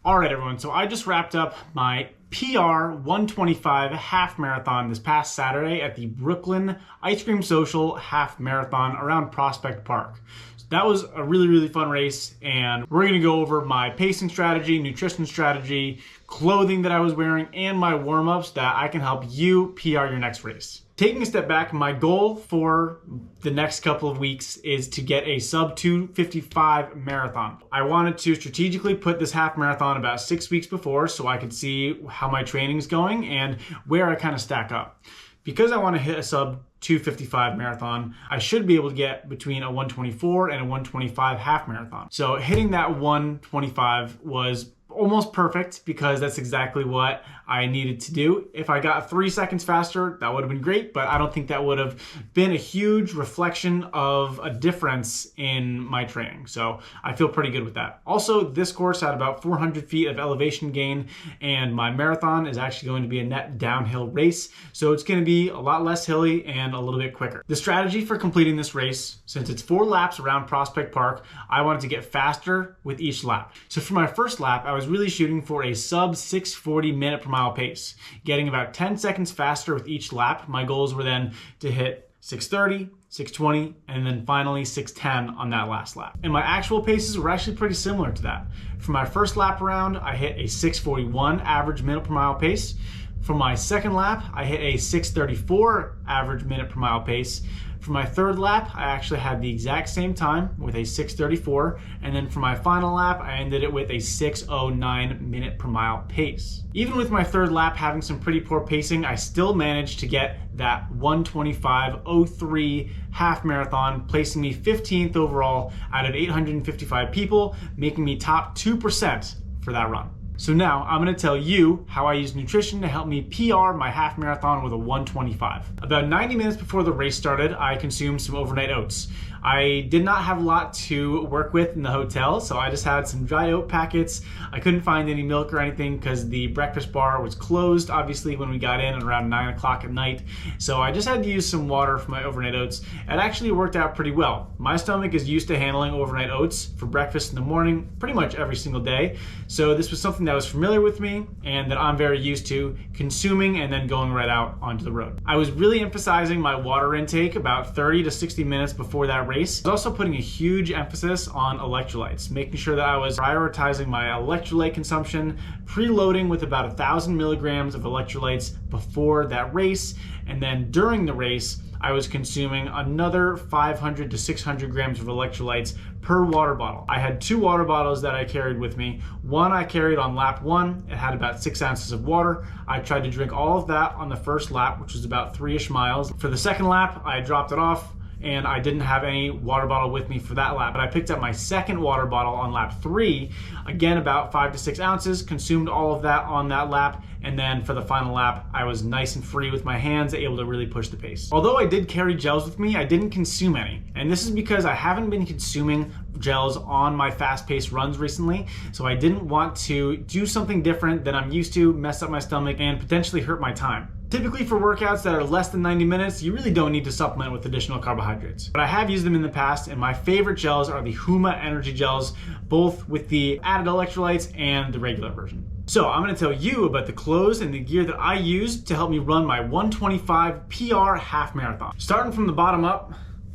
All right, everyone, so I just wrapped up my PR 125 half marathon this past Saturday at the Brooklyn Ice Cream Social half marathon around Prospect Park. So that was a really fun race, and we're gonna go over my pacing strategy, nutrition strategy, clothing that I was wearing, and my warm-ups that I can help you PR your next race. Taking a step back, my goal for the next couple of weeks is to get a sub 2:55 marathon. I wanted to strategically put this half marathon about 6 weeks before so I could see how my training's going and where I kind of stack up. Because I want to hit a sub 2:55 marathon, I should be able to get between a 124 and a 125 half marathon. So hitting that 125 was almost perfect because that's exactly what I needed to do. If I got 3 seconds faster, that would have been great, but I don't think that would have been a huge reflection of a difference in my training. So I feel pretty good with that. Also, this course had about 400 feet of elevation gain, and my marathon is actually going to be a net downhill race. So it's going to be a lot less hilly and a little bit quicker. The strategy for completing this race, since it's 4 laps around Prospect Park, I wanted to get faster with each lap. So for my first lap, I was really shooting for a sub 640 minute per mile pace, getting about 10 seconds faster with each lap. My goals were then to hit 630, 620, and then finally 610 on that last lap. And my actual paces were actually pretty similar to that. For my first lap around, I hit a 641 average minute per mile pace. For my second lap, I hit a 634 average minute per mile pace. For my third lap, I actually had the exact same time with a 634, and then for my final lap, I ended it with a 609 minute per mile pace. Even with my third lap having some pretty poor pacing, I still managed to get that 125.03 half marathon, placing me 15th overall out of 855 people, making me top 2% for that run. So now I'm going to tell you how I use nutrition to help me PR my half marathon with a 125. About 90 minutes before the race started, I consumed some overnight oats. I did not have a lot to work with in the hotel, so I just had some dry oat packets. I couldn't find any milk or anything because the breakfast bar was closed, obviously, when we got in at around 9 o'clock at night. So I just had to use some water for my overnight oats. It actually worked out pretty well. My stomach is used to handling overnight oats for breakfast in the morning pretty much every single day. So this was something that was familiar with me and that I'm very used to consuming and then going right out onto the road. I was really emphasizing my water intake about 30 to 60 minutes before that race. I was also putting a huge emphasis on electrolytes, making sure that I was prioritizing my electrolyte consumption, preloading with about 1,000 milligrams of electrolytes before that race, and then during the race, I was consuming another 500 to 600 grams of electrolytes per water bottle. I had 2 water bottles that I carried with me. One I carried on lap 1. It had about 6 ounces of water. I tried to drink all of that on the first lap, which was about 3-ish miles. For the second lap, I dropped it off, and I didn't have any water bottle with me for that lap. But I picked up my second water bottle on lap 3, again about 5 to 6 ounces, consumed all of that on that lap, and then for the final lap, I was nice and free with my hands, able to really push the pace. Although I did carry gels with me, I didn't consume any. And this is because I haven't been consuming gels on my fast-paced runs recently, so I didn't want to do something different than I'm used to, mess up my stomach, and potentially hurt my time. Typically for workouts that are less than 90 minutes, you really don't need to supplement with additional carbohydrates. But I have used them in the past, and my favorite gels are the Huma energy gels, both with the added electrolytes and the regular version. So I'm going to tell you about the clothes and the gear that I used to help me run my 125 PR half marathon. Starting from the bottom up,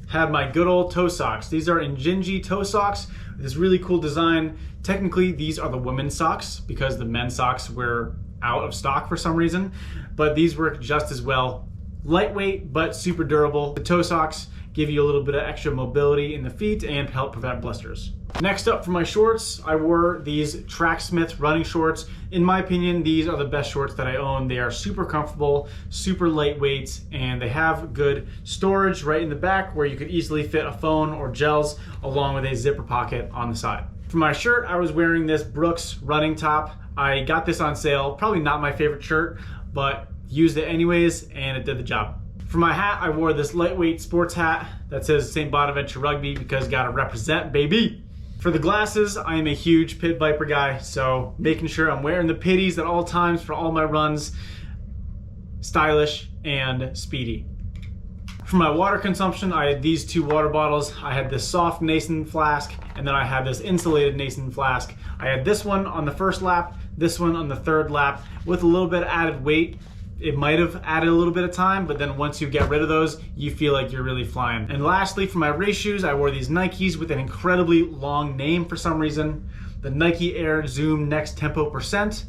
had my good old toe socks. These are Injinji toe socks with this really cool design. Technically, these are the women's socks because the men's socks were out of stock for some reason, but these work just as well. Lightweight, but super durable. The toe socks give you a little bit of extra mobility in the feet and help prevent blisters. Next up for my shorts, I wore these Tracksmith running shorts. In my opinion, these are the best shorts that I own. They are super comfortable, super lightweight, and they have good storage right in the back where you could easily fit a phone or gels along with a zipper pocket on the side. For my shirt, I was wearing this Brooks running top. I got this on sale, probably not my favorite shirt, but used it anyways and it did the job. For my hat, I wore this lightweight sports hat that says St. Bonaventure Rugby because gotta represent, baby. For the glasses, I am a huge Pit Viper guy, so making sure I'm wearing the pitties at all times for all my runs, stylish and speedy. For my water consumption, I had these 2 water bottles. I had this soft Nason flask and then I have this insulated Nason flask. I had this one on the first lap, this one on the third lap. With a little bit of added weight, it might have added a little bit of time, but then once you get rid of those, you feel like you're really flying. And lastly, for my race shoes, I wore these Nikes with an incredibly long name for some reason. The Nike Air Zoom Next Tempo %.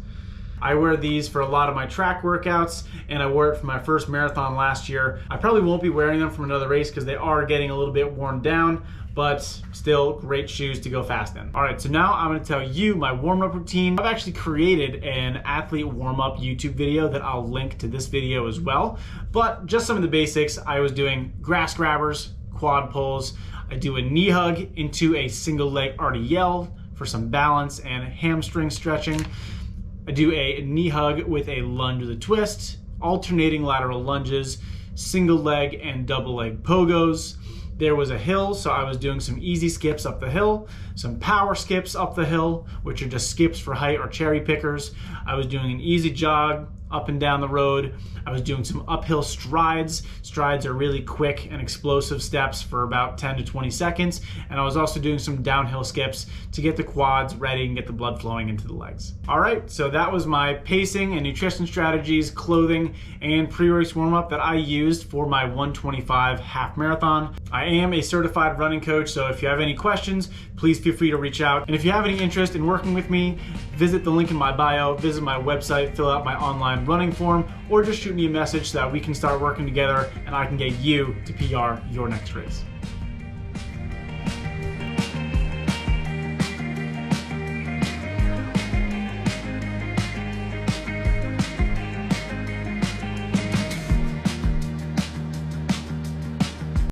I wear these for a lot of my track workouts, and I wore it for my first marathon last year. I probably won't be wearing them from another race because they are getting a little bit worn down, but still great shoes to go fast in. All right, so now I'm gonna tell you my warm-up routine. I've actually created an athlete warm-up YouTube video that I'll link to this video as well, but just some of the basics. I was doing grass grabbers, quad pulls. I do a knee hug into a single leg RDL for some balance and hamstring stretching. I do a knee hug with a lunge with a twist, alternating lateral lunges, single leg and double leg pogos. There was a hill, so I was doing some easy skips up the hill, some power skips up the hill, which are just skips for height or cherry pickers. I was doing an easy jog up and down the road. I was doing some uphill strides. Strides are really quick and explosive steps for about 10 to 20 seconds. And I was also doing some downhill skips to get the quads ready and get the blood flowing into the legs. All right, so that was my pacing and nutrition strategies, clothing, and pre-race warm-up that I used for my 125 half marathon. I am a certified running coach, so if you have any questions, please feel free to reach out. And if you have any interest in working with me, visit the link in my bio, visit my website, fill out my online running form, or just shoot me a message so that we can start working together and I can get you to PR your next race.